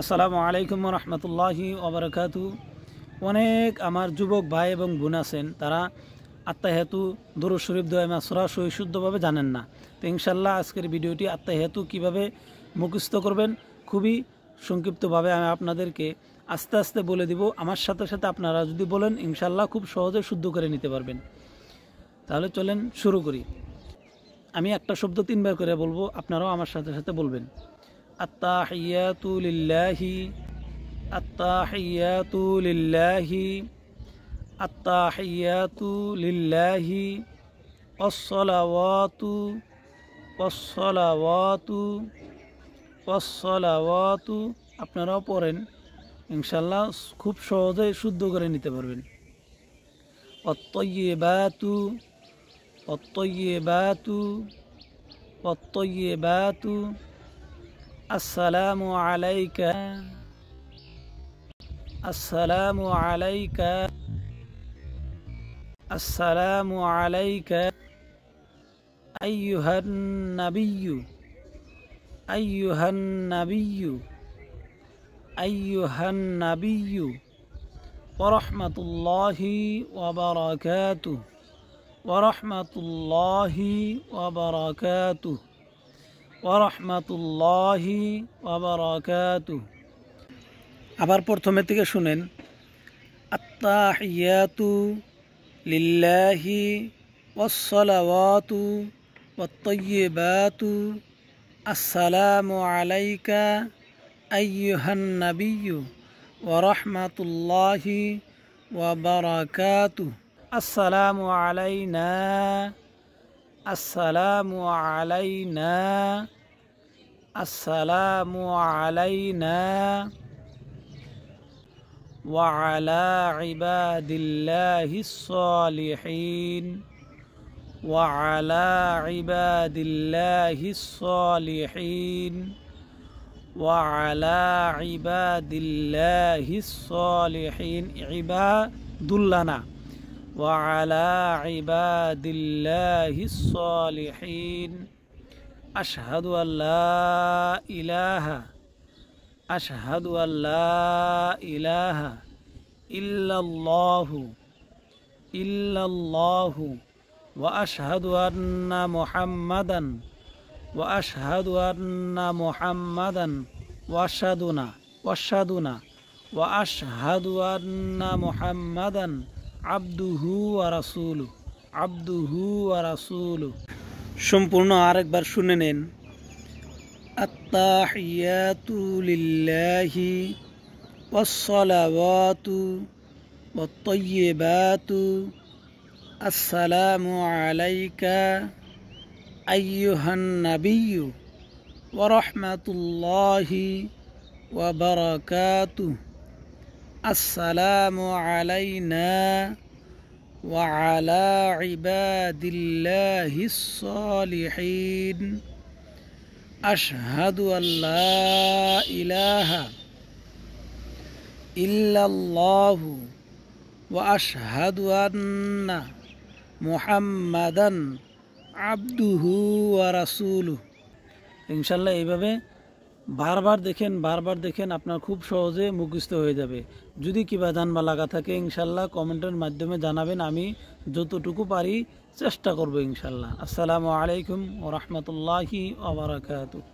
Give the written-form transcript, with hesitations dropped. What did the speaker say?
আসসালামু আলাইকুম রহমতুল্লাহি ওবরাকাতু। অনেক আমার যুবক ভাই এবং বোন আছেন, তারা আত্মাহেতু দুরূদ শরীফ দোয়া মাসুরা সহি শুদ্ধভাবে জানেন না। তো ইনশাল্লাহ আজকের ভিডিওটি আত্মাহেতু কিভাবে মুখস্থ করবেন খুবই সংক্ষিপ্তভাবে আমি আপনাদেরকে আস্তে আস্তে বলে দিব। আমার সাথে সাথে আপনারা যদি বলেন ইনশাল্লাহ খুব সহজে শুদ্ধ করে নিতে পারবেন। তাহলে চলেন শুরু করি। আমি একটা শব্দ 3 বার করে বলবো, আপনারাও আমার সাথে সাথে বলবেন। আত্তাহিয়াতু লিল্লাহি, আত্তাহিয়াতু লিল্লাহি, আত্তাহিয়াতু লিল্লাহি, ওয়াসসালাওয়াতু, ওয়াসসালাওয়াতু, ওয়াসসালাওয়াতু। আপনারাও পড়েন, ইনশাল্লাহ খুব সহজে শুদ্ধ করে নিতে পারবেন। ওয়াত্তাইয়িবাতু, ওয়াত্তাইয়িবাতু, ওয়াত্তাইয়িবাতু। আসসালামু আলাইকা, আসসালামু আলাইকা, আসসালামু আলাইকা আইয়ুহান নাবিয়্যু, আইয়ুহান নাবিয়্যু, আইয়ুহান নাবিয়্যু ওয়া রাহমাতুল্লাহি ওয়া বারাকাতুহু, ওয়া রাহমাতুল্লাহি ওয়া বারাকাতুহু, ওয়া রাহমাতুল্লাহি ওয়া বারাকাতুহু। আবার প্রথমে থেকে শুনেন। আত্তাহিয়াতু লিল্লাহি, ওয়াসসালাওয়াতু, ওয়াত্তাইয়িবাতু। আসসালামু আলাইকা আইয়ুহান নাবিয়্যু ওয়া রাহমাতুল্লাহি ওয়া বারাকাতুহু। আসসালামু আলাইনা, আসসালামু আলাইনা, আসসালামু আলাইনা ওয়া আলা ইবাদিল্লাহিস সালিহিন, ওয়া আলা ইবাদিল্লাহিস সালিহিন, ওয়া আলা ইবাদিল্লাহিস সালিহিন। ইবাদুল্লানা, ওয়া আলা ইবাদিল্লাহিস সালিহিন। আশহাদু আল্লা ইলাহা, আশহাদু আল্লা ইলাহা ইল্লাল্লাহু, ইল্লাল্লাহু ওয়া আশহাদু আন্না মুহাম্মাদান, ওয়া আশহাদু আন্না মুহাম্মাদান, ওয়াশহাদুনা, ওয়াশহাদুনা ওয়া আশহাদু আন্না মুহাম্মাদান আবদুহু ওয়া রাসূলুহু, আবদুহু ওয়া রাসূলুহু। সম্পূর্ণ আরেকবার শুনে নেন। আত্তাহিয়াতু লিল্লাহি, ওয়াসসালাওয়াতু, ওয়াত্তাইয়িবাতু। আসসালামু আলাইকা আইয়ুহান নাবিয়্যু ওয়া রাহমাতুল্লাহি ওয়া বারাকাতুহু। আসসালামু আলাইনা ওয়া আলা ইবাদিল্লাহিস সালিহিন। আশহাদু আল্লা ইলাহা ইল্লাল্লাহু ওয়া আশহাদু আন্না মুহাম্মাদান আবদুহু ওয়া রাসূলুহু। ইনশাল্লাহ এইভাবে বারবার দেখেন, আপনার খুব সহজে মুখস্থ হয়ে যাবে। যদি কিবা জানবা লাগা থাকে ইনশাল্লাহ কমেন্টের মাধ্যমে জানাবেন, আমি যতটুকু পারি চেষ্টা করব ইনশাল্লাহ। আসসালামু আলাইকুম ওয়া রাহমাতুল্লাহি ওয়া বারাকাতুহু।